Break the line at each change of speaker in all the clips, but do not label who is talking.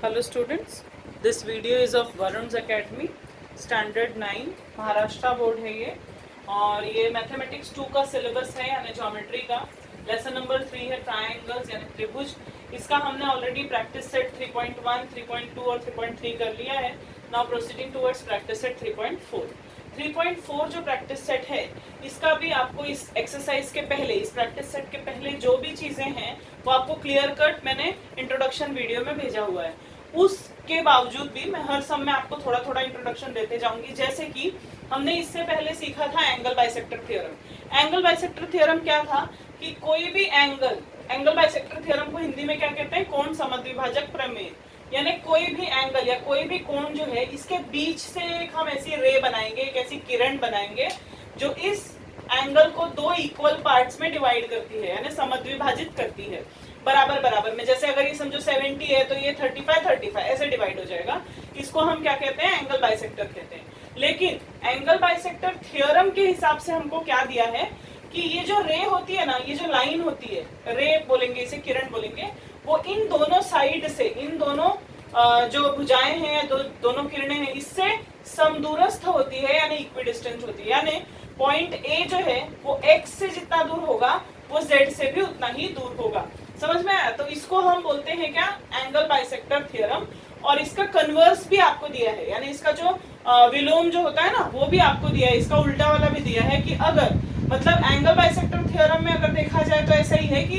Hello students, this video is of Varun's Academy, Standard 9, Maharashtra board है ये और ये मैथमेटिक्स 2 का सिलेबस है यानी ज्योमेट्री का। लेसन नंबर 3 है ट्रायंगल्स यानी त्रिभुज। इसका हमने ऑलरेडी प्रैक्टिस सेट 3.1, 3.2 और 3.3 कर लिया है। Now proceeding towards practice set 3.4। 3.4 जो प्रैक्टिस सेट है इसका भी आपको इस एक्सरसाइज के पहले, इस प्रैक्टिस सेट के पहले जो भी चीज़ें हैं वो आपको क्लियर कट मैंने इंट्रोडक्शन वीडियो में भेजा हुआ है। उसके बावजूद भी मैं हर सम में आपको थोड़ा थोड़ा इंट्रोडक्शन देते जाऊंगी। जैसे कि हमने इससे पहले सीखा था angle bisector theorem. Angle bisector theorem क्या था कि कोई भी एंगल बाइसेक्टर थ्योरम को हिंदी में क्या कहते हैं, कोण समद्विभाजक प्रमेय। यानी कोई भी एंगल या कोई भी कोण जो है इसके बीच से एक हम ऐसी रे बनाएंगे, एक ऐसी किरण बनाएंगे जो इस एंगल को दो इक्वल पार्ट्स में डिवाइड करती है यानी समद्विभाजित करती है बराबर बराबर में। जैसे अगर ये समझो 70 है तो ये 35 ऐसे डिवाइड हो जाएगा। इसको हम क्या कहते हैं, एंगल बाइसेक्टर कहते हैं। लेकिन एंगल बाइसेक्टर थ्योरम के हिसाब से हमको क्या दिया है कि ये जो रे होती है ना, ये जो लाइन होती है, रे बोलेंगे इसे, किरण बोलेंगे, वो इन दोनों साइड से, इन दोनों जो भुजाएं हैं, दोनों किरणें हैं, इससे समदूरस्थ होती है यानी इक्विडिस्टेंट होती है। यानी पॉइंट ए जो है वो एक्स से जितना दूर होगा वो जेड से भी उतना ही दूर होगा। समझ में आया? तो इसको हम बोलते हैं क्या, एंगल बाइसेक्टर थ्योरम। और इसका कन्वर्स भी आपको दिया है, यानी इसका जो विलोम जो होता है ना वो भी आपको दिया है, इसका उल्टा वाला भी दिया है कि अगर मतलब एंगल बाइसेक्टर थ्योरम में अगर देखा जाए तो ऐसा ही है कि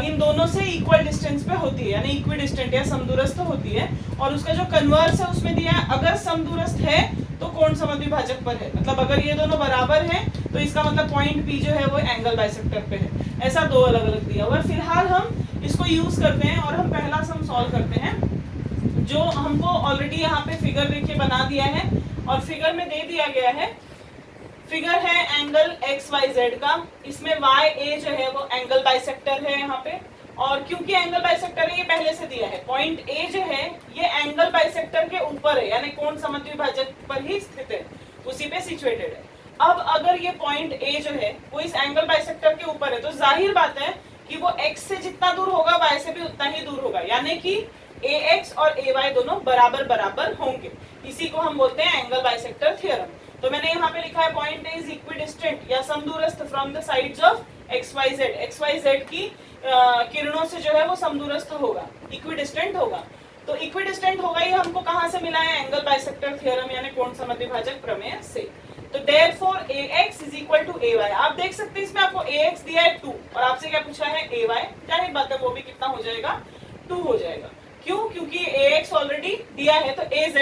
इन दोनों से इक्वल डिस्टेंस पे होती है यानी इक्विडिस्टेंट या समदूरस्थ होती है। और उसका जो कन्वर्स है उसमें दिया है अगर समदूरस्थ है तो कोण समद्विभाजक पर है। मतलब अगर ये दोनों बराबर हैं तो इसका मतलब पॉइंट पी जो है वो एंगल बाइसेक्टर पे है। ऐसा दो अलग अलग दिया हुआ है। फिलहाल हम इसको यूज करते हैं और हम पहला सम सॉल्व करते हैं जो हमको ऑलरेडी यहाँ पे फिगर देखिए बना दिया है और फिगर में दे दिया गया है। फिगर है एंगल एक्स वाई जेड का। इसमें वाई ए जो है वो एंगल बाइसेक्टर है यहाँ पे, और क्योंकि एंगल बाइसेक्टर है ये पहले से दिया है। पॉइंट ए जो है ये एंगल बाइसेक्टर के ऊपर है यानी कोण समद्विभाजक पर ही स्थित है, उसी पे सिचुएटेड है। अब अगर ये पॉइंट ए जो है वो इस एंगल बाइसेक्टर के ऊपर है तो जाहिर बात है कि वो एक्स से जितना दूर होगा वाई से भी उतना ही दूर होगा, यानी कि ए एक्स और ए वाई दोनों बराबर बराबर होंगे। इसी को हम बोलते हैं एंगल बाइसेक्टर थ्योरम। तो मैंने यहाँ पे लिखा है पॉइंट ए इज इक्विडिस्टेंट या समदूरस्थ from the sides of X Y Z. X Y Z की किरणों से जो है वो समदूरस्थ होगा, इक्विडिस्टेंट होगा। तो इक्विडिस्टेंट होगा ये हमको कहाँ से मिला है, एंगल बाइसेक्टर थ्योरम यानी कोण समद्विभाजक प्रमेय से। तो therefore ax is equal to ay। आप देख सकते हैं इसमें आपको ax दिया है 2 और आपसे क्या पूछा है ay। जाहिर बात है वो भी कितना हो जाएगा, 2 हो जाएगा। क्यों? क्योंकि ax ऑलरेडी दिया है तो az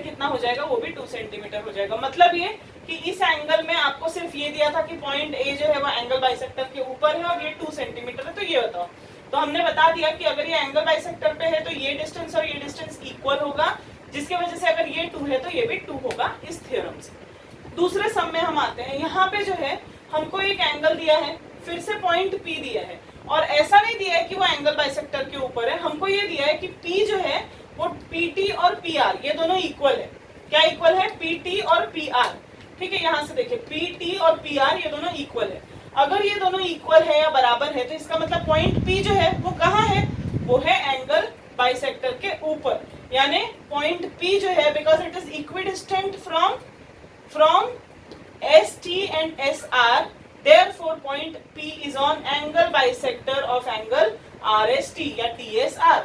कितना हो जाएगा, वो भी 2 सेंटीमीटर हो जाएगा। मतलब ये कि इस एंगल में आपको सिर्फ ये दिया था कि पॉइंट ए जो है वो एंगल बाइसेक्टर के ऊपर है और ये 2 सेंटीमीटर है। तो ये बताओ, तो हमने बता दिया कि अगर ये एंगल बाइसेक्टर पे है तो ये डिस्टेंस और ये डिस्टेंस इक्वल होगा, जिसकी वजह से अगर ये 2 है तो ये भी 2 होगा इस थ्योरम से। दूसरे सम में हम आते हैं। यहाँ पे जो है हमको एक एंगल दिया है, फिर से पॉइंट P दिया है और ऐसा नहीं दिया है कि वो एंगल बाइसेक्टर के ऊपर है। हमको ये दिया है कि P जो है वो PT और PR ये दोनों इक्वल है। क्या इक्वल है? PT और PR। ठीक है, यहाँ से देखिए PT और PR ये दोनों इक्वल है। अगर ये दोनों इक्वल है या बराबर है तो इसका मतलब पॉइंट P जो है वो कहाँ है, वो है एंगल बाइसेक्टर के ऊपर। यानी पॉइंट P जो है because it is equidistant from ST and SR, therefore point P is on angle bisector of angle RST या TSR।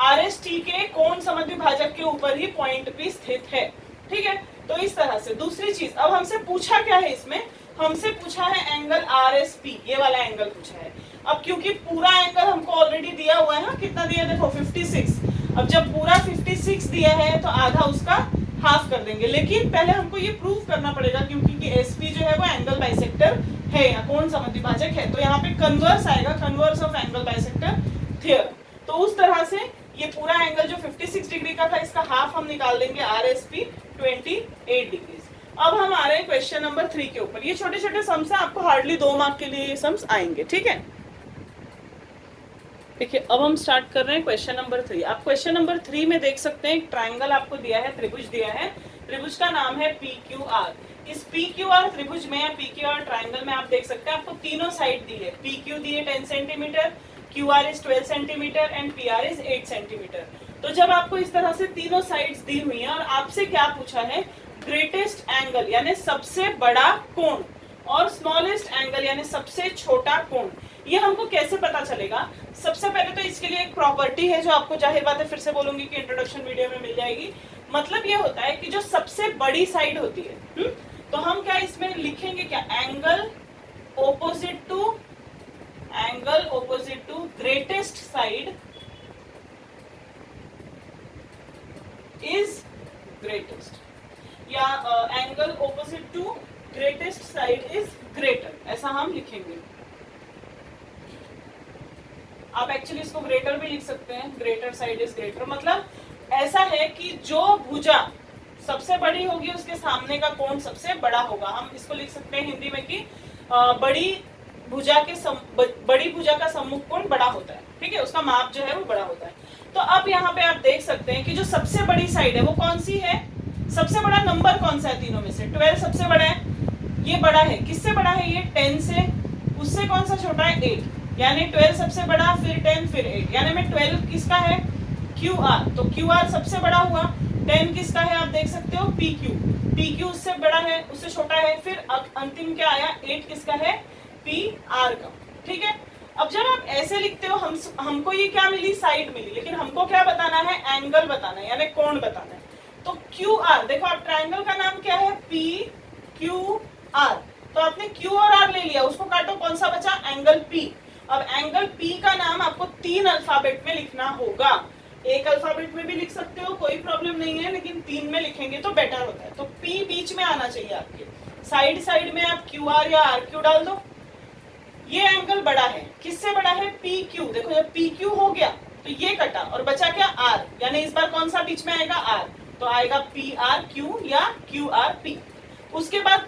RST के कोण समद्विभाजक के ऊपर ही पॉइंट P स्थित है। ठीक है, तो इस तरह से। दूसरी चीज, अब हमसे पूछा क्या है इसमें, हमसे पूछा है एंगल RSP, ये वाला एंगल पूछा है। अब क्योंकि पूरा एंगल हमको ऑलरेडी दिया हुआ है ना, कितना दिया देखो 56। अब जब पूरा 56 दिया है तो आधा उसका हाफ कर देंगे। लेकिन पहले हमको ये प्रूव करना पड़ेगा क्योंकि एसपी जो है वो एंगल बाइसेक्टर है या कोण समद्विभाजक है। तो यहाँ पे कन्वर्स आएगा, converse of angle bisector theorem. तो उस तरह से ये पूरा एंगल जो 56 डिग्री का था इसका हाफ हम निकाल देंगे, RSP 28 डिग्री। अब हम आ रहे हैं क्वेश्चन नंबर 3 के ऊपर। ये छोटे छोटे सम्स हैं, आपको हार्डली 2 मार्क के लिए ये सम्स आएंगे। ठीक है, देखिए अब हम स्टार्ट कर रहे हैं क्वेश्चन नंबर 3। आप क्वेश्चन नंबर 3 में देख सकते हैं एक ट्रायंगल आपको दिया है, त्रिभुज दिया है। त्रिभुज का नाम है PQR। इस PQR त्रिभुज में या PQR ट्रायंगल में आप देख सकते हैं आपको तीनों साइड दी है। PQ दी है 10 centimetre, QR is 12 centimetre and PR is 8 centimetre. तो जब आपको इस तरह से तीनों साइड्स दी हुई हैं और आपसे क्या पूछा है, ग्रेटेस्ट एंगल यानी सबसे बड़ा कोण और स्मॉलेस्ट एंगल यानी सबसे छोटा कोण, ये हमको कैसे पता चलेगा? सबसे पहले तो इसके लिए एक प्रॉपर्टी है जो आपको जाहिर बात है फिर से बोलूंगी कि इंट्रोडक्शन वीडियो में मिल जाएगी। मतलब ये होता है कि जो सबसे बड़ी साइड होती है, तो हम क्या इसमें लिखेंगे क्या, angle opposite to greatest side is greatest, या angle opposite to greatest side is greater, ऐसा हम लिखेंगे। आप एक्चुअली इसको ग्रेटर भी लिख सकते हैं, ग्रेटर साइड इज ग्रेटर। मतलब ऐसा है कि जो भुजा सबसे बड़ी होगी उसके सामने का कोण सबसे बड़ा होगा। हम इसको लिख सकते हैं हिंदी में कि बड़ी भुजा का सम्मुख कोण बड़ा होता है, ठीक है, उसका माप जो है वो बड़ा होता है। तो अब यहाँ पे आप देख सकते हैं कि जो सबसे बड़ी साइड है वो कौन सी है, सबसे बड़ा नंबर कौन सा है तीनों में से, 12 सबसे बड़ा है, ये बड़ा है, किससे बड़ा है ये, 10 से, उससे कौन सा छोटा है, 8, यानी 12 सबसे बड़ा, फिर 10, फिर 8, यानी में 12 किसका है, QR, तो QR सबसे बड़ा हुआ, 10 किसका है आप देख सकते हो, PQ उससे बड़ा है, उससे छोटा है, फिर अंतिम क्या आया, 8 किसका है, PR का, ठीक है। अब जब आप ऐसे लिखते हो, हमको ये क्या मिली, साइड मिली, लेकिन हमको क्या बताना है, एंगल बताना है, यानी कोण बताना है। तो QR, देखो आप ट्रायंगल का नाम क्या है, PQR, तो आपने Q और R ले लिया, उसको काटो, कौन सा बचा, एंगल P। अब एंगल P का नाम आपको 3 अल्फाबेट में लिखना होगा, एक अल्फाबेट में भी लिख सकते हो, कोई प्रॉब्लम नहीं है, लेकिन 3 में लिखेंगे तो बेटर होता है। तो P बीच में आना चाहिए आपके, साइड में आप QR या RQ डाल दो। ये एंगल बड़ा है, किससे बड़ा है, PQ, देखो जब PQ हो गया तो ये कटा और बचा क्या, R, यानी इस बार कौन सा बीच में आएगा, R, तो आएगा PRQ या QRP। उसके बाद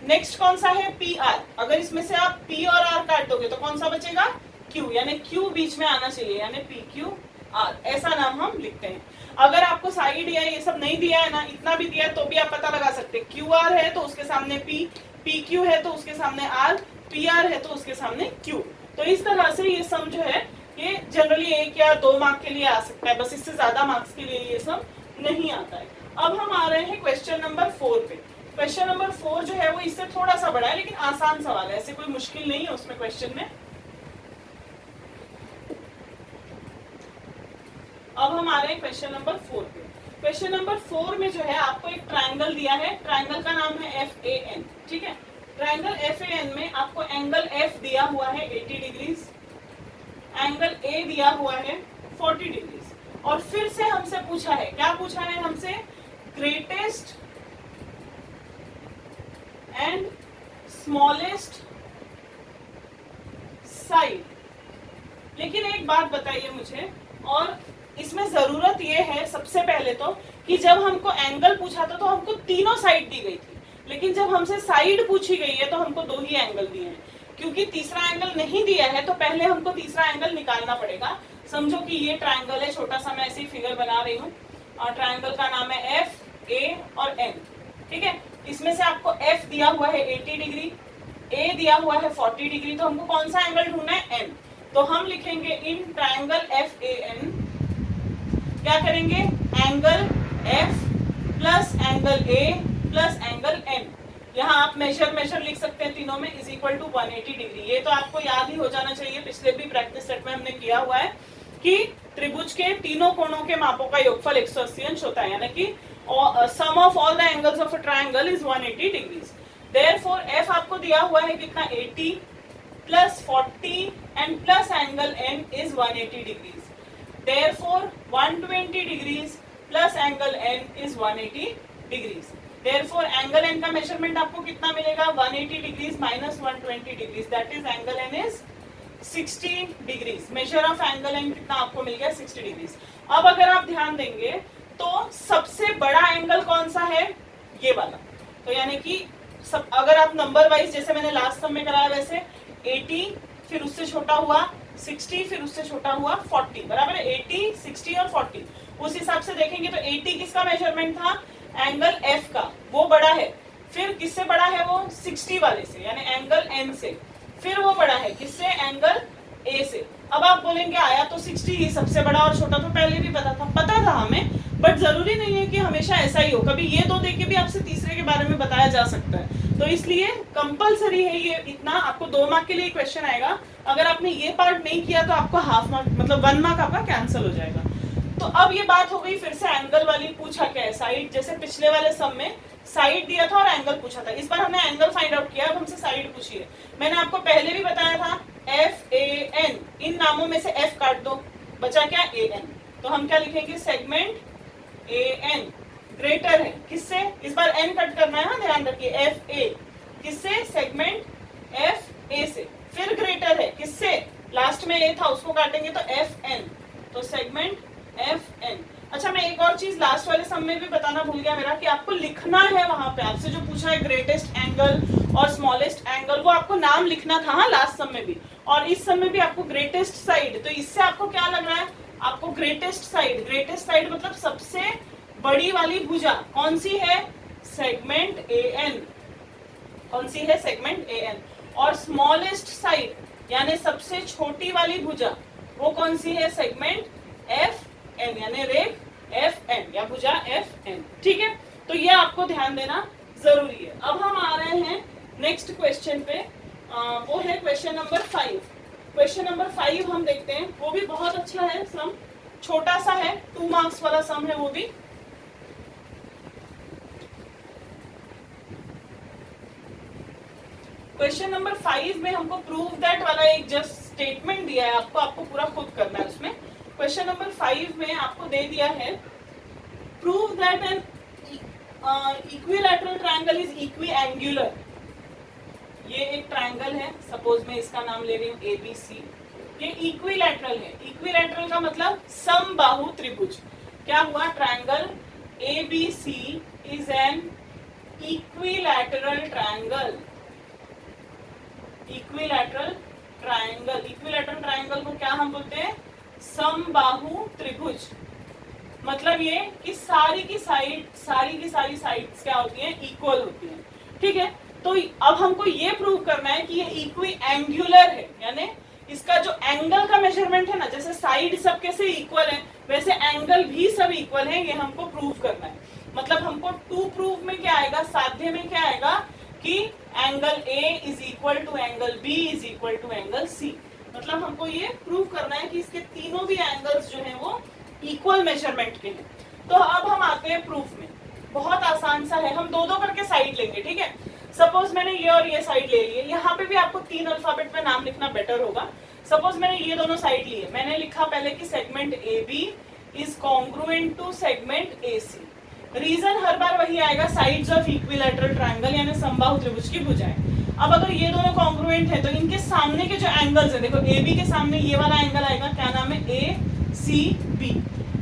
नेक्स्ट कौन सा है, PR, अगर इसमें से आप P और R काट दोगे तो कौन सा बचेगा, Q, यानी Q बीच में आना चाहिए, यानी PQR, ऐसा नाम हम लिखते हैं। अगर आपको साइड या ये सब नहीं दिया है ना, इतना भी दिया है तो भी आप पता लगा सकते हैं, QR है तो उसके सामने P, PQ है तो उसके सामने R, PR है तो उसके सामने Q। तो इस तरह से ये सम जो है ये जनरली 1 या 2 मार्क के लिए आ सकता है, बस इससे ज्यादा मार्क्स के लिए ये सम नहीं आता है। अब हम आ रहे हैं क्वेश्चन नंबर 4 पे। क्वेश्चन नंबर 4 जो है वो इससे थोड़ा सा बड़ा है, लेकिन आसान सवाल है, ऐसे कोई मुश्किल नहीं है उसमें क्वेश्चन में। अब हम आ रहे हैं क्वेश्चन नंबर 4 पे। क्वेश्चन नंबर 4 में जो है आपको एक ट्रायंगल दिया है, ट्रायंगल का नाम है FAN, ठीक है। ट्रायंगल FAN में आपको एंगल F दिया हुआ है 80 डिग्रीज, एंगल A दिया हुआ है 40 डिग्रीज, और फिर से हमसे पूछा है, क्या पूछा है हमसे, ग्रेटेस्ट एंड स्मॉलेस्ट साइड। लेकिन एक बात बताइए मुझे, और इसमें जरूरत ये है सबसे पहले तो कि जब हमको एंगल पूछा था तो हमको तीनों साइड दी गई थी, लेकिन जब हमसे साइड पूछी गई है तो हमको 2 ही एंगल दिए हैं। क्योंकि तीसरा एंगल नहीं दिया है तो पहले हमको तीसरा एंगल निकालना पड़ेगा। समझो कि ये ट्रायंगल है, छोटा सा मैं ऐसे ही फिगर बना रही हूँ, और ट्रायंगल का नाम है F, A और N, ठीक है। इसमें से आपको F दिया हुआ है 80 डिग्री, A दिया हुआ है 40 डिग्री, तो हमको कौन सा एंगल ढूंढना है, N। तो हम लिखेंगे इन ट्रायंगल FAN, क्या करेंगे, angle F plus angle A plus angle N, यहाँ आप मेजर लिख सकते हैं तीनों में, इज इक्वल टू 180 डिग्री। ये तो आपको याद ही हो जाना चाहिए, पिछले भी प्रैक्टिस सेट में हमने किया हुआ है कि त्रिभुज के तीनों कोणों के मापों का योगफल 180 अंश होता है, यानी कि sum of all the angles of a triangle is 180 degrees. Therefore F आपको दिया हुआ है कितना, 80 plus 40 and plus angle N is 180 degrees. Therefore 120 degrees plus angle N is 180 degrees. Therefore angle N का मेजरमेंट आपको कितना मिलेगा, 180 degrees minus 120 degrees, that is angle N is 60 degrees. Measure of angle N कितना आपको मिल गया, 60 degrees. अब अगर आप ध्यान देंगे तो सबसे बड़ा एंगल कौन सा है, ये वाला। तो यानी कि अगर आप नंबर वाइज जैसे मैंने लास्ट सम में कराया वैसे 80, फिर उससे छोटा हुआ 60, फिर उससे छोटा हुआ 40, बराबर है 80, 60 और 40। उस हिसाब से देखेंगे तो 80 किसका मेजरमेंट था, एंगल F का, वो बड़ा है। फिर किससे बड़ा है वो, 60 वाले से, यानी एंगल N से। फिर वो बड़ा है किससे, एंगल A से। अब आप बोलेंगे आया तो 60 ही सबसे बड़ा और छोटा तो पहले भी पता था हमें, बट जरूरी नहीं है कि हमेशा ऐसा ही हो, कभी ये दो देके भी आपसे तीसरे के बारे में बताया जा सकता है। तो इसलिए कंपलसरी है ये इतना, आपको 2 मार्क के लिए क्वेश्चन आएगा, अगर आपने ये पार्ट नहीं किया तो आपको हाफ मार्क मतलब 1 मार्क आपका कैंसिल हो जाएगा। तो अब ये बात हो गई फिर से एंगल वाली, पूछा क्या है साइड, जैसे पिछले वाले सम में साइड दिया था और एंगल पूछा था, इस बार हमने एंगल फाइंड आउट किया, अब हमसे साइड पूछी है। मैंने आपको पहले भी बताया था FAN, इन नामों में से F काट दो, बचा क्या AN, तो हम क्या लिखेंगे सेगमेंट AN ग्रेटर है किससे, इस बार N कट करना है ना, ध्यान रखिए FA किससे, सेगमेंट FA से, फिर ग्रेटर है किससे, लास्ट में A था उसको काटेंगे तो FN, तो सेगमेंट FN। अच्छा मैं एक और चीज लास्ट वाले सम में भी बताना भूल गया मेरा, कि आपको लिखना है वहां पे, आपसे जो पूछा है ग्रेटेस्ट एंगल और स्मॉलेस्ट एंगल, वो आपको नाम लिखना था लास्ट सम में भी, और इस सम में भी आपको ग्रेटेस्ट साइड, तो इससे आपको क्या लग रहा है, आपको ग्रेटेस्ट साइड मतलब सबसे बड़ी वाली भुजा कौन सी है, सेगमेंट AN, कौन सी है, सेगमेंट AN, और स्मॉलेस्ट साइड यानी सबसे छोटी वाली भुजा वो कौन सी है, सेगमेंट FN यानी रेख FN या भुजा FN। ठीक है, तो ये आपको ध्यान देना जरूरी है। अब हम आ रहे हैं नेक्स्ट क्वेश्चन पे, वो है क्वेश्चन नंबर 5। क्वेश्चन नंबर 5 हम देखते हैं, वो भी बहुत अच्छा है सम, छोटा सा है, 2 मार्क्स वाला सम है वो भी। क्वेश्चन नंबर 5 में हमको प्रूव दैट वाला एक जस्ट स्टेटमेंट दिया है, आपको पूरा खुद करना है उसमें। क्वेश्चन नंबर 5 में आपको दे दिया है prove that an equilateral triangle is equiangular. ये एक ट्रायंगल है, सपोज मैं इसका नाम ले रही हूँ ABC, ये इक्विलैटरल है, इक्विलैटरल का मतलब समबाहु त्रिभुज। क्या हुआ, triangle ABC is N equilateral triangle, equilateral triangle को क्या हम बोलते हैं, समबाहु त्रिभुज। मतलब ये कि सारी की सारी साइड्स क्या होती हैं, इक्वल होती हैं। ठीक है, तो अब हमको ये प्रूव करना है कि ये इक्विएंगुलर है, यानी इसका जो एंगल का मेजरमेंट है ना, जैसे साइड सब कैसे इक्वल है वैसे एंगल भी सब इक्वल है, ये हमको प्रूव करना है। मतलब हमको टू प्रूफ में क्या आएगा, साध्य में क्या आएगा कि angle A is equal to angle B is equal to angle C। मतलब हमको ये प्रूव करना है कि इसके तीनों भी एंगल्स जो हैं वो इक्वल मेजरमेंट के हैं। तो अब हम आते हैं प्रूफ में, बहुत आसान सा है, हम दो दो करके साइड लेंगे। ठीक है, सपोज मैंने ये और ये साइड ले लिए, यहाँ पे भी आपको 3 अल्फाबेट में नाम लिखना बेटर होगा। सपोज मैंने ये दोनों साइड लिए, मैंने लिखा पहले कि segment AB is congruent to segment AC। Reason हर बार वही आएगा, साइड्स ऑफ इक्विलैटरल ट्रायंगल यानी समबाहु त्रिभुज की भुजाएं। अब अगर ये दोनों कॉन्ग्रुएंट है तो इनके सामने के जो एंगल्स है, देखो AB के सामने ये वाला एंगल आएगा, क्या नाम है, ACB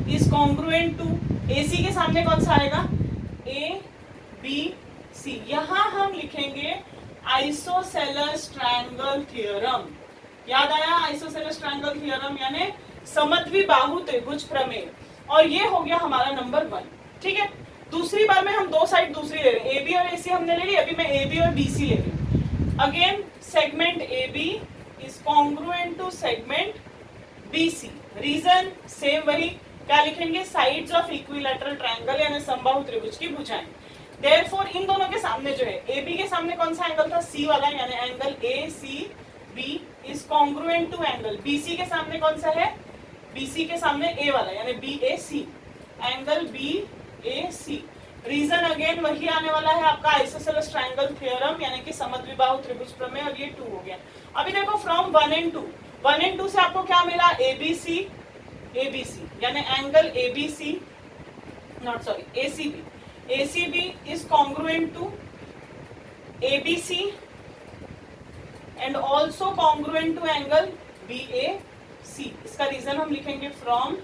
is congruent to, AC के सामने कौन सा आएगा, ABC। यहाँ हम लिखेंगे आइसोसेलेस ट्रायंगल थ्योरम। याद आया आइसोसेलेस ट्रायंगल थ्योरम यानी समद्विबाहु त्रिभुज प्रमेय, और ये हो गया हमारा नंबर 1। ठीक है, दूसरी बार में हम दो साइड दूसरी ले रहे हैं, AB और AC हमने ले ली, अभी मैं AB और BC ले रही हूँ। Again segment AB is congruent to segment BC। Reason same वही, क्या लिखेंगे, साइड्स ऑफ इक्विलैटरल ट्रायंगल यानी समबाहु त्रिभुज की भुजाएं। देयरफॉर इन दोनों के सामने जो है, AB के सामने कौन सा एंगल था, C वाला, यानी angle ACB is congruent to angle BC के सामने कौन सा है, BC के सामने A वाला यानी BAC, angle BAC। Reason again वही आने वाला है आपका आइसोसेलेस ट्रायंगल थ्योरम यानी कि समद्विबाहु त्रिभुज प्रमेय, और ये 2 हो गया। अभी देखो फ्रॉम 1 and 2 से आपको क्या मिला, ABC यानी angle ABC, not sorry ACB is congruent to ABC and also congruent to angle BAC। इसका रीजन हम लिखेंगे फ्रॉम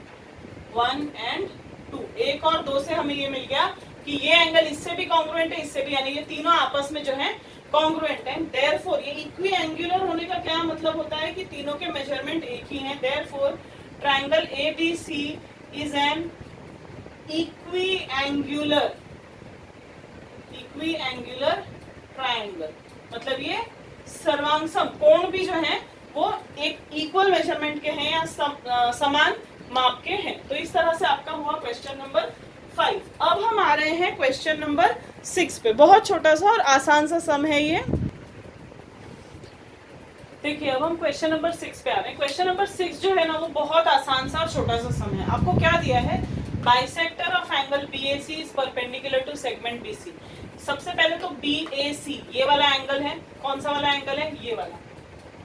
1 and 2। 1 और 2 से हमें ये मिल गया कि ये एंगल इससे भी कॉन्ग्रुएंट है, इससे भी, यानी ये तीनों आपस में जो है कॉन्ग्रुएंट है। देयरफॉर ये इक्विएंगुलर होने का क्या मतलब होता है कि तीनों के मेजरमेंट एक ही हैं। Therefore triangle ABC is an equiangular triangle. मतलब ये सर्वांग सम कोण भी जो है वो एक इक्वल मेजरमेंट के हैं या समान माप के हैं। तो इस तरह से आपका हुआ क्वेश्चन नंबर 5। अब हम आ रहे हैं क्वेश्चन नंबर 6 पे। बहुत छोटा सा और आसान सा सम है ये। देखिए अब हम क्वेश्चन नंबर 6 पे आ रहे हैं। क्वेश्चन नंबर 6 जो है ना वो बहुत आसान सा और छोटा सा सम है। आपको क्या दिया है, bisector of angle BAC is perpendicular to segment BC। सबसे पहले तो BAC ये वाला एंगल है, कौन सा वाला एंगल है, ये वाला।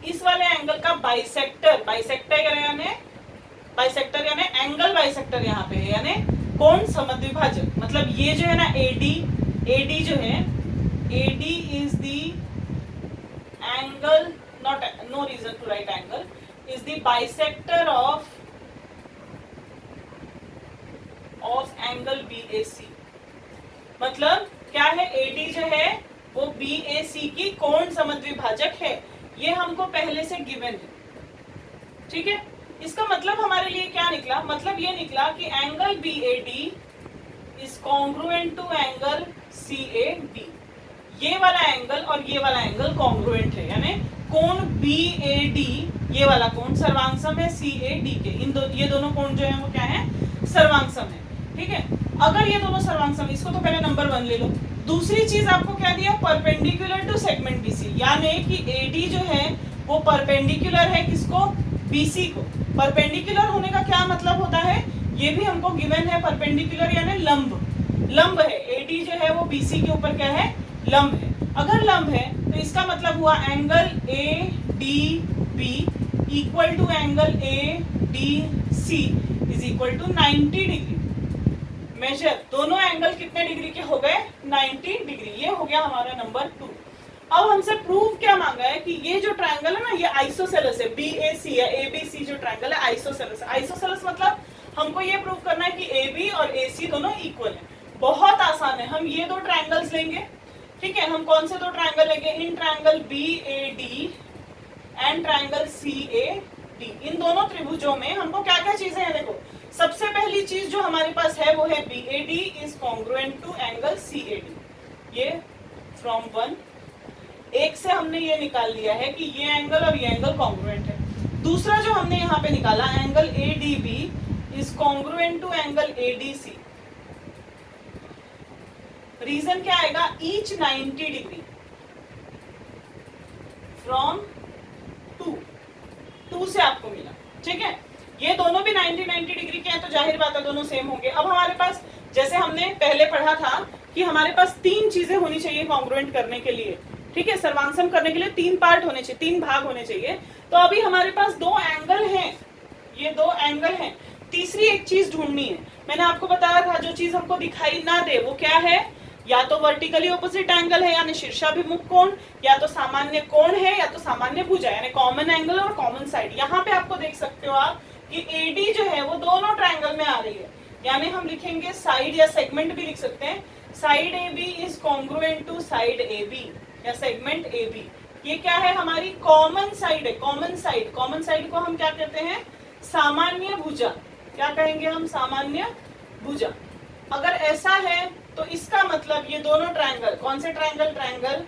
इस वाले एंगल का बाइसेक्टर, बाइसेक्टर यानी एंगल बाइसेक्टर यहाँ पे है, यानी कोण समद्विभाजक। मतलब ये जो है ना AD जो है, AD is the angle, not no reason to write angle, is the bisector of angle BAC। मतलब क्या है, AD जो है वो BAC की कोण समद्विभाजक है। ये हमको पहले से गिवन है, ठीक है। इसका मतलब हमारे लिए क्या निकला, मतलब ये निकला कि angle BAD is congruent to angle CAD। ये वाला एंगल और ये वाला एंगल कॉन्ग्रुएंट है, यानी कोण BAD ये वाला कोण सर्वांगसम है CAD के। ये दोनों कोण जो है वो क्या है, सर्वांगसम है, ठीक है। अगर ये दोनों सर्वांगसम, इसको तो पहले नंबर 1 ले लो। दूसरी चीज आपको क्या दिया, परपेंडिकुलर टू सेगमेंट BC, यानी कि AD जो है वो परपेंडिकुलर है किसको, BC को। परपेंडिकुलर होने का क्या मतलब होता है, ये भी हमको गिवन है। परपेंडिकुलर यानी लंब है। AD जो है वो BC के ऊपर क्या है, लंब है। अगर लंब है तो इसका मतलब हुआ angle ADB equal to angle ADC is equal to 90 degree. Measure दोनों एंगल कितने डिग्री के हो गए, 90 डिग्री। ये हो गया हमारा नंबर 2। अब हमसे प्रूव क्या मांगा है कि ये जो ट्रायंगल है ना ये आइसोसेलेस है। BAC या ABC जो ट्रायंगल है आइसोसेलेस है। आइसोसेलेस मतलब हमको ये प्रूव करना है कि AB और AC दोनों इक्वल है। बहुत आसान है, हम ये दो ट्रायंगल्स लेंगे, ठीक है। हम कौन से दो ट्रायंगल लेंगे, in triangle BAD and triangle CAD। इन दोनों त्रिभुजों में हमको क्या क्या चीजें हैं, देखो सबसे पहली चीज जो हमारे पास है वो है BAD is congruent to angle CAD। ये फ्रॉम 1 एक से हमने ये निकाल लिया है कि ये एंगल और ये एंगल कॉन्ग्रुएंट है। दूसरा जो हमने यहाँ पे निकाला angle ADB is congruent to angle ADC। Reason क्या आएगा, ईच 90 डिग्री फ्रॉम 2 से आपको मिला, ठीक है। ये दोनों भी 90 डिग्री के हैं तो जाहिर बात है दोनों सेम होंगे। अब हमारे पास जैसे हमने पहले पढ़ा था कि हमारे पास 3 चीजें होनी चाहिए कॉन्ग्रुएंट करने के लिए, ठीक है। सर्वांगसम करने के लिए 3 पार्ट होने चाहिए, 3 भाग होने चाहिए। तो अभी हमारे पास 2 एंगल हैं, ये 2 एंगल हैं। तीसरी एक चीज ढूंढनी है। मैंने आपको बताया था जो चीज हमको दिखाई ना दे वो क्या है, या तो वर्टिकली ऑपोजिट एंगल है यानी शीर्षाभिमुख कोण, या तो सामान्य कोण है, या तो सामान्य भुजा यानी कॉमन एंगल और कॉमन साइड। यहाँ पे आपको देख सकते हो आप कि AD जो है वो दोनों ट्रायंगल में आ रही है, यानी हम लिखेंगे साइड या सेगमेंट भी लिख सकते हैं। Side AB is congruent to side AB या सेगमेंट AB। ये क्या है, हमारी कॉमन साइड है। कॉमन साइड को हम क्या कहते हैं, सामान्य भुजा। क्या कहेंगे हम, सामान्य भुजा। अगर ऐसा है तो इसका मतलब ये दोनों ट्रायंगल, कौन से ट्रायंगल, ट्रायंगल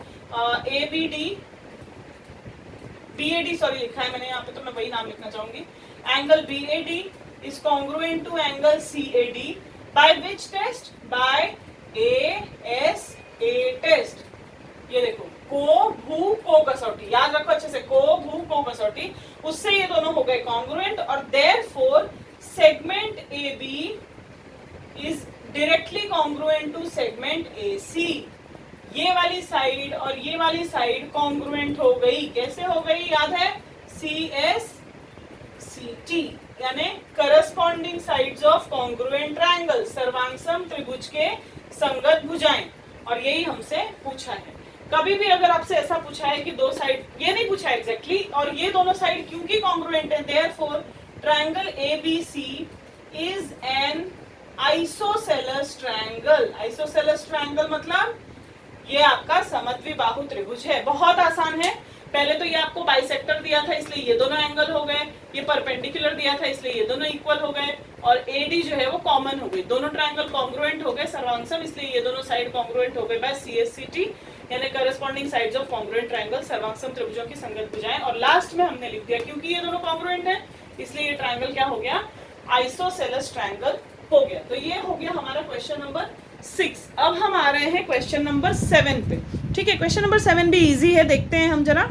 BAD सॉरी लिखा है मैंने यहाँ पे तो मैं वही नाम लिखना चाहूंगी। Angle BAD is congruent to angle CAD by which test, by ASA test. ये देखो को कसौटी, याद रखो अच्छे से, को कसौटी, उससे ये दोनों हो गए कॉन्ग्रुएंट और therefore segment AB is directly congruent to segment AC। ये वाली साइड और ये वाली साइड कॉन्ग्रुएंट हो गई। कैसे हो गई, याद है, CSCT यानी corresponding sides of congruent triangle, सर्वांगसम त्रिभुज के संगत भुजाएं। और यही हमसे पूछा है। कभी भी अगर आपसे ऐसा पूछा है कि दो साइड, ये नहीं पूछा एग्जैक्टली, और ये दोनों साइड क्योंकि कॉन्ग्रुएंट है, therefore triangle ABC is N isosceles triangle. Isosceles triangle मतलब ये आपका समद्विबाहु त्रिभुज है। बहुत आसान है। पहले तो ये आपको बाइसेक्टर दिया था इसलिए ये दोनों एंगल हो गए, ये परपेंडिकुलर दिया था इसलिए ये दोनों इक्वल हो गए, और AD जो है वो कॉमन हो गई। दोनों ट्रायंगल कॉन्ग्रुएंट हो गए सर्वांगसम, इसलिए ये दोनों साइड कॉन्ग्रुएंट हो गए बाय CSCT। यानी corresponding sides of congruent triangle, सर्वांगसम त्रिभुजों की संगत भुजाएं। और लास्ट में हमने लिख दिया क्योंकि ये दोनों कॉन्ग्रुएंट है इसलिए ये ट्रायंगल क्या हो गया, आइसोसेलेस ट्रायंगल हो गया। तो ये हो गया हमारा क्वेश्चन नंबर 6। अब हम आ रहे हैं क्वेश्चन नंबर 7 पे। ठीक है, क्वेश्चन नंबर 7 भी इजी है, देखते हैं हम जरा।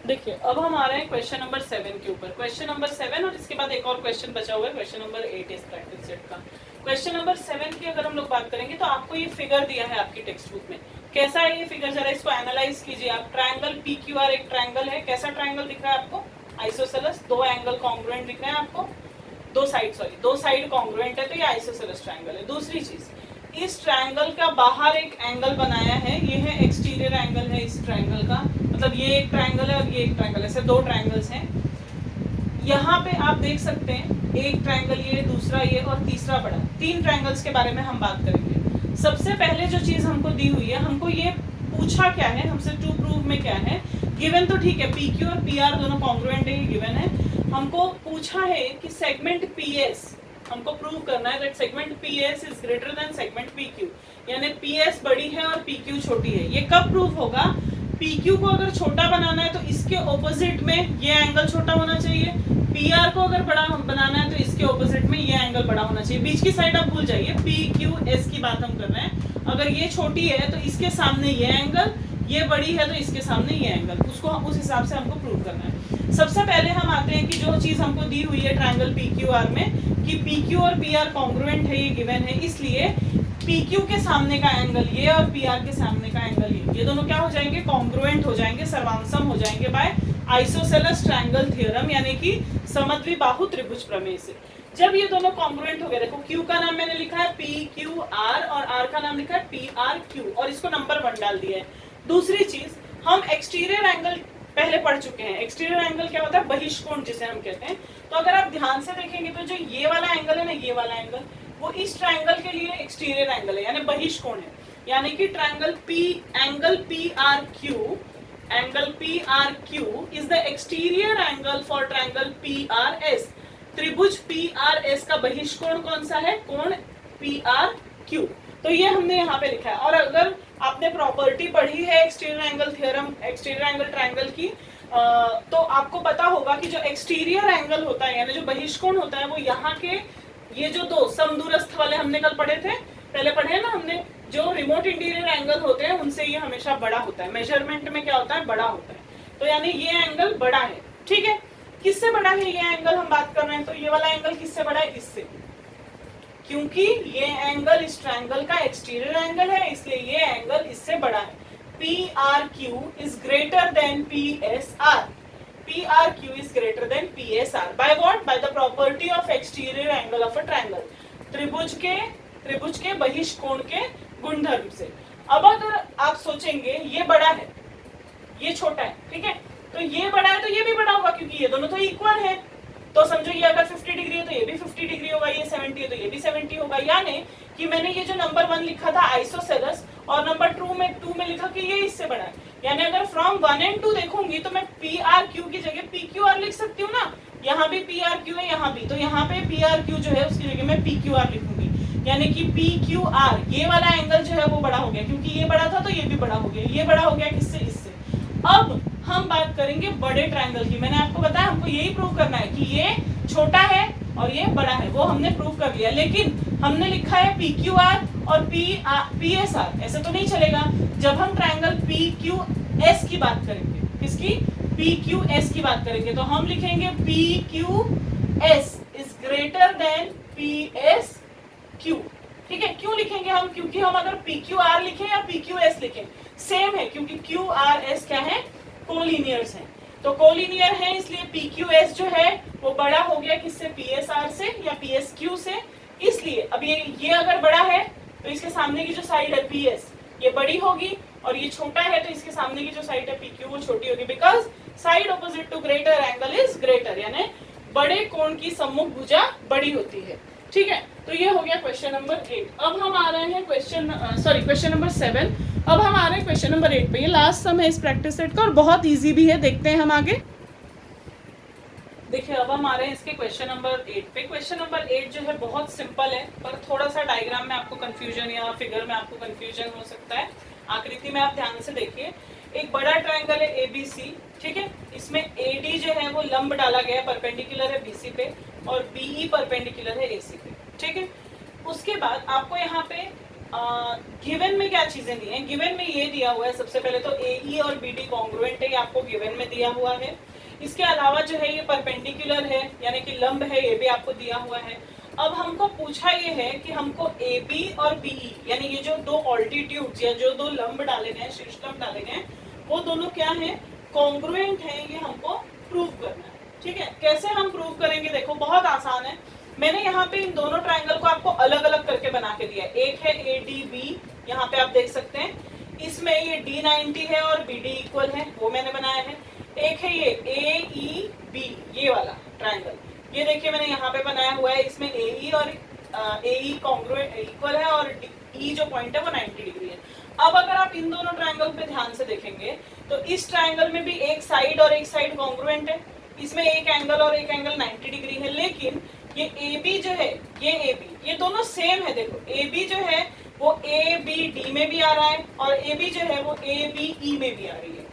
देखिए अब हम आ रहे हैं क्वेश्चन नंबर 7 के ऊपर। क्वेश्चन नंबर 7 और इसके बाद एक और क्वेश्चन बचा हुआ है, क्वेश्चन नंबर 8 इस प्रैक्टिस सेट का। क्वेश्चन नंबर 7 की अगर हम लोग बात करेंगे तो आपको ये फिगर दिया है आपकी टेक्स्ट बुक में। कैसा है ये फिगर, जरा इसको एनालाइज कीजिए आप। ट्रायंगल PQR एक ट्रायंगल है, कैसा ट्रायंगल दिख रहा है आपको, आइसोसेलेस, दो एंगल कॉन्ग्रुएंट दिख रहे हैं आपको, दो साइड कॉन्ग्रुएंट है, तो ये आइसोसेलेस ट्रायंगल है। दूसरी चीज, इस ट्रायंगल का बाहर एक एंगल बनाया है, ये है एक्सटीरियर एंगल है इस ट्रायंगल का, मतलब ये एक ट्रायंगल है और ये एक ट्रायंगल है, ऐसे दो ट्रायंगल्स हैं। यहाँ पे आप देख सकते हैं एक ट्रायंगल ये, दूसरा ये और तीसरा बड़ा, 3 ट्रायंगल्स के बारे में हम बात करेंगे। सबसे पहले जो चीज हमको दी हुई है, हमको ये पूछा क्या है हमसे, टू प्रूव में क्या है, गिवन तो ठीक है PQ और PR दोनों कॉन्ग्रुएंट है, ये गिवन है। हमको पूछा है कि सेगमेंट PS हमको प्रूव करना है that segment PS is greater than segment PQ, यानी PS बड़ी है और PQ छोटी है। ये कब प्रूव होगा, PQ को अगर छोटा बनाना है तो इसके ऑपोजिट में ये एंगल छोटा होना चाहिए, PR को अगर बड़ा बनाना है तो इसके ऑपोजिट में ये एंगल बड़ा होना चाहिए। बीच की साइड आप भूल जाइए, PQS की बात हम कर रहे हैं। अगर ये छोटी है तो इसके सामने ये एंगल, ये बड़ी है तो इसके सामने ये एंगल, उसको उस हिसाब से हमको प्रूव करना है। सबसे पहले हम आते हैं कि जो चीज हमको दी हुई है ट्रायंगल PQR में कि PQ और PR कॉन्ग्रुएंट है, ये गिवन है, इसलिए PQ के सामने का एंगल ये और PR के सामने का एंगल ये दोनों क्या हो जाएंगे, कॉन्ग्रुएंट हो जाएंगे, सर्वांगसम हो जाएंगे बाय आइसोसेलेस ट्रायंगल थ्योरम, यानी कि समद्विबाहु त्रिभुज प्रमेय से। जब ये दोनों कॉन्ग्रुएंट हो गए, देखो Q का नाम मैंने लिखा है PQR और R का नाम लिखा है PRQ और इसको नंबर 1 डाल दिया है। दूसरी चीज, हम एक्सटीरियर एंगल पहले पढ़ चुके हैं। एक्सटीरियर एंगल क्या होता है, बहिष्कोण जिसे हम कहते हैं। तो अगर आप ध्यान से देखेंगे तो जो ये वाला एंगल है ना, ये वाला एंगल, वो इस ट्रायंगल के लिए एक्सटीरियर एंगल है, यानी बहिष्कोण है। यानी कि triangle angle PRQ is the exterior angle for triangle PRS। त्रिभुज PRS का बहिष्कोण कौन सा है, कोण PRQ। तो ये हमने यहाँ पे लिखा है। और अगर आपने प्रॉपर्टी पढ़ी है exterior angle theorem, exterior angle triangle की, तो आपको पता होगा कि जो एक्सटीरियर एंगल होता है यानी जो बहिष्कोण होता है, वो यहाँ के ये जो दो समदूरस्थ वाले हमने कल पढ़े थे, पहले पढ़े ना हमने, जो रिमोट इंटीरियर एंगल होते हैं उनसे ये हमेशा बड़ा होता है। मेजरमेंट में क्या होता है, बड़ा होता है। तो यानी ये एंगल बड़ा है, ठीक है। किससे बड़ा है ये एंगल, हम बात कर रहे हैं तो ये वाला एंगल किससे बड़ा है, इससे, क्योंकि ये एंगल इस ट्रायंगल का एक्सटीरियर एंगल है, इसलिए ये एंगल इससे बड़ा है। PRQ is greater than PSR. PRQ is greater than PSR. By what? By the property of exterior angle of a triangle. त्रिभुज के बहिष्कोण के गुणधर्म से। अब अगर आप सोचेंगे ये बड़ा है, ये छोटा है, ठीक है, तो ये बड़ा है तो ये भी बड़ा होगा क्योंकि ये दोनों तो इक्वल है। तो समझो ये अगर 50 डिग्री है तो ये भी 50 डिग्री होगा, ये 70 है तो ये भी 70 होगा। यानी कि मैंने ये जो नंबर 1 लिखा था आइसोसेलेस और नंबर 2 में लिखा कि ये इससे बड़ा है। यानी अगर फ्रॉम 1 and 2 देखूंगी तो मैं PRQ की जगह PQR लिख सकती हूँ ना। यहाँ भी PRQ है, यहाँ भी, तो यहाँ पे PRQ जो है उसकी जगह मैं PQR लिखूंगी। यानी कि PQR ये वाला एंगल जो है वो बड़ा हो गया, क्योंकि ये बड़ा था तो ये भी बड़ा हो गया, ये बड़ा हो गया किससे, इससे। अब हम बात करेंगे बड़े ट्रायंगल की। मैंने आपको बताया हमको यही प्रूव करना है कि ये छोटा है और ये बड़ा है, वो हमने प्रूव कर लिया। लेकिन हमने लिखा है PQR और PSR, ऐसे तो नहीं चलेगा। जब हम ट्रायंगल PQS की बात करेंगे, किसकी, PQS की बात करेंगे, तो हम लिखेंगे PQS is greater than PSQ। ठीक है, क्यों लिखेंगे हम, क्योंकि हम अगर PQR लिखें या PQS लिखें सेम है, क्योंकि QRS क्या है, कोलिनियर्स हैं। तो कोलिनियर है इसलिए PQS जो है वो बड़ा हो गया किससे, PSR से या PSQ से। इसलिए अब ये अगर बड़ा है तो इसके सामने की जो साइड है PS ये बड़ी होगी, और ये छोटा है तो इसके सामने की जो साइड है PQ वो छोटी होगी। Because side opposite to greater angle is greater, यानी बड़े कोण की सम्मुख भुजा बड़ी होती है। ठीक है, तो ये हो गया क्वेश्चन नंबर 8। अब हम आ रहे हैं क्वेश्चन नंबर 7। अब हम आ रहे हैं क्वेश्चन नंबर 8 पे। ये लास्ट सम है इस प्रैक्टिस सेट का और बहुत इजी भी है, देखते हैं हम आगे। देखिए अब हम आ रहे हैं इसके क्वेश्चन नंबर 8 पे। क्वेश्चन नंबर 8 जो है बहुत सिंपल है, पर थोड़ा सा डायग्राम में आपको कंफ्यूजन या फिगर में आपको कंफ्यूजन हो सकता है। आकृति में आप ध्यान से देखिए, एक बड़ा ट्रायंगल है ABC, ठीक है, इसमें AD जो है वो लंब डाला गया है, परपेंडिकुलर है BC पे, और BE परपेंडिकुलर है AC पे, ठीक है। उसके बाद आपको यहाँ पे गिवन में क्या चीजें दी हैं, गिवन में ये दिया हुआ है, सबसे पहले तो AE और BD कॉन्ग्रुएंट है, ये आपको गिवन में दिया हुआ है। इसके अलावा जो है ये परपेंडिकुलर है, यानी कि लंब है, ये भी आपको दिया हुआ है। अब हमको पूछा ये है कि हमको AB और BE, यानी ये जो दो ऑल्टीट्यूड्स या जो दो लंब डाले गए, शीर्ष लंब डाले गए, वो दोनों क्या है, कॉन्ग्रुएंट है, ये हमको प्रूव करना है, ठीक है। कैसे हम प्रूव करेंगे, देखो बहुत आसान है। मैंने यहाँ पे इन दोनों ट्रायंगल को आपको अलग अलग करके बना के दिया है। एक है ADB, यहाँ पे आप देख सकते हैं, इसमें ये D90 है और BD इक्वल है, वो मैंने बनाया है। एक है ये AEB, ये वाला ट्रायंगल, ये देखिए मैंने यहाँ पे बनाया हुआ है, इसमें AE और AE कॉन्ग्रुएंट इक्वल है और E जो पॉइंट है वो 90 डिग्री है। अब अगर आप इन दोनों ट्रायंगल पे ध्यान से देखेंगे तो इस ट्रायंगल में भी एक साइड और एक साइड कॉन्ग्रुएंट है, इसमें एक एंगल और एक एंगल 90 डिग्री है, लेकिन ये AB जो है, ये AB, ये दोनों सेम है। देखो AB जो है वो ABD में भी आ रहा है और AB जो है वो ABE में भी आ रही है।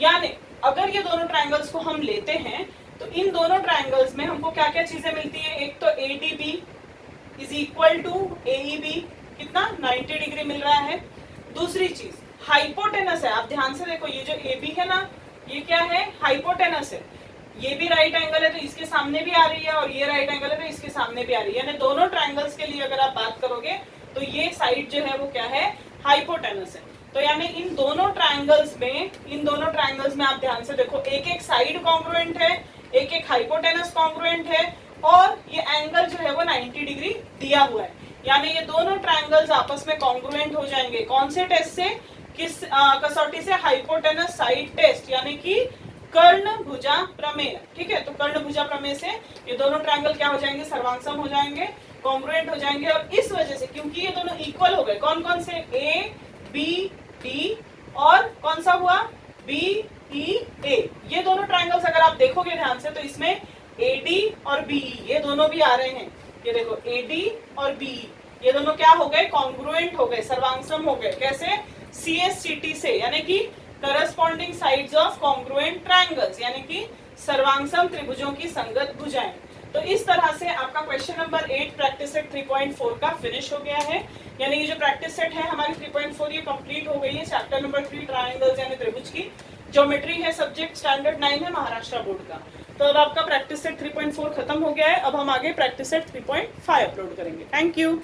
यानी अगर ये दोनों ट्रायंगल्स को हम लेते हैं तो इन दोनों ट्रायंगल्स में हमको क्या क्या चीजें मिलती है, एक तो ADB is equal to AEB, कितना 90 डिग्री मिल रहा है। दूसरी चीज हाइपोटेनस है, आप ध्यान से देखो, ये जो AB है ना, ये क्या है, हाइपोटेनस है। ये भी राइट एंगल है तो इसके सामने भी आ रही है, और ये राइट एंगल है तो इसके सामने भी आ रही है, यानी दोनों ट्रायंगल्स के लिए अगर आप बात करोगे तो ये साइड जो है वो क्या है, हाइपोटेनस है। तो यानी इन दोनों ट्रायंगल्स में आप ध्यान से देखो, एक एक साइड कॉन्ग्रुएंट है, एक एक हाइपोटेनस कॉन्ग्रुएंट है, और ये एंगल जो है वो 90 डिग्री दिया हुआ है। यानी ये दोनों ट्रायंगल्स आपस में कॉन्ग्रुएंट हो जाएंगे। कौन से टेस्ट से, किस कसौटी से, हाइपोटेनस साइड टेस्ट, यानी कि कर्ण भुजा प्रमेय, ठीक है। तो कर्ण भुजा प्रमेय से ये दोनों ट्रायंगल क्या हो जाएंगे, सर्वांगसम हो जाएंगे, कॉन्ग्रुएंट हो जाएंगे। और इस वजह से, क्योंकि ये दोनों इक्वल हो गए, कौन कौन से, ABD और कौन सा हुआ, BEA, ये दोनों ट्रायंगल्स अगर आप देखोगे ध्यान से तो इसमें AD और BE ये दोनों भी आ रहे हैं। ये देखो AD और BE ये दोनों क्या हो गए, कॉन्ग्रुएंट हो गए, सर्वांगसम हो गए। कैसे, CSCT से, यानी कि corresponding sides of congruent triangles, यानी कि सर्वांगसम त्रिभुजों की संगत भुजाएं। तो इस तरह से आपका क्वेश्चन नंबर 8 प्रैक्टिस सेट 3.4 का फिनिश हो गया है। यानी ये जो प्रैक्टिस सेट है हमारी 3.4 ये कंप्लीट हो गई है। चैप्टर नंबर 3 ट्रायंगल्स यानी त्रिभुज की ज्योमेट्री है, सब्जेक्ट स्टैंडर्ड 9 है महाराष्ट्र बोर्ड का। तो अब आपका प्रैक्टिस सेट 3.4 खत्म हो गया है। अब हम आगे प्रैक्टिस सेट 3.5 अपलोड करेंगे। Thank you.